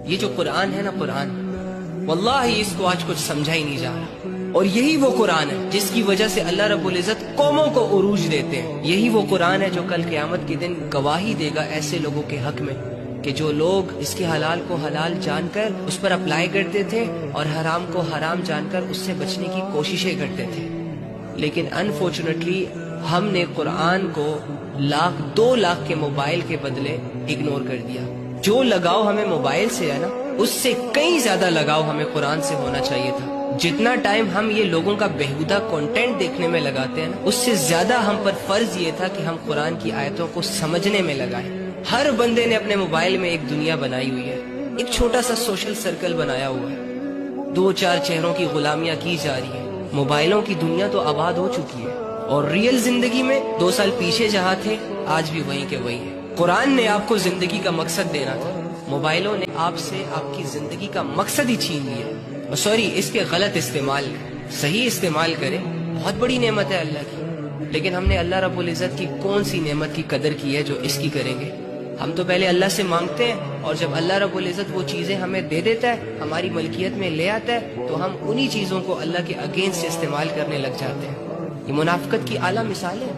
یہ جو قرآن ہے نا قرآن، واللہ اس کو آج کچھ سمجھا ہی نہیں جا رہا، اور یہی وہ قرآن ہے جس کی وجہ سے اللہ رب العزت قوموں کو عروج دیتے ہیں۔ یہی وہ قرآن ہے جو کل قیامت کے دن گواہی دے گا ایسے لوگوں کے حق میں کہ جو لوگ اس کے حلال کو حلال جان کر اس پر اپلائی کرتے تھے اور حرام کو حرام جان کر اس سے بچنے کی کوششیں کرتے تھے، لیکن انفارچونیٹلی ہم نے قرآن کو 2 لاکھ کے موبائل کے بدلے اگنور کر دیا۔ جو لگاؤ ہمیں موبائل سے ہے نا، اس سے کئی زیادہ لگاؤ ہمیں قرآن سے ہونا چاہیے تھا۔ جتنا ٹائم ہم یہ لوگوں کا بیہودہ کنٹینٹ دیکھنے میں لگاتے ہیں نا، اس سے زیادہ ہم پر فرض یہ تھا کہ ہم قرآن کی آیتوں کو سمجھنے میں لگائیں۔ ہر بندے نے اپنے موبائل میں ایک دنیا بنائی ہوئی ہے، ایک چھوٹا سا سوشل سرکل بنایا ہوا ہے، 2-4 چہروں کی غلامیاں کی جا رہی ہیں۔ موبائلوں کی دنیا تو آباد ہو چکی ہے، اور ریئل زندگی میں 2 سال پیچھے جہاں تھے آج بھی وہیں کے وہیں ہیں۔ قرآن نے آپ کو زندگی کا مقصد دینا تھا، موبائلوں نے آپ سے آپ کی زندگی کا مقصد ہی چھین لیا۔ سوری، اس کے غلط استعمال، صحیح استعمال کریں، بہت بڑی نعمت ہے اللہ کی، لیکن ہم نے اللہ رب العزت کی کون سی نعمت کی قدر کی ہے جو اس کی کریں گے؟ ہم تو پہلے اللہ سے مانگتے ہیں، اور جب اللہ رب العزت وہ چیزیں ہمیں دے دیتا ہے، ہماری ملکیت میں لے آتا ہے، تو ہم انہی چیزوں کو اللہ کے اگینسٹ استعمال کرنے لگ جاتے ہیں۔ یہ منافقت کی اعلیٰ مثال ہے۔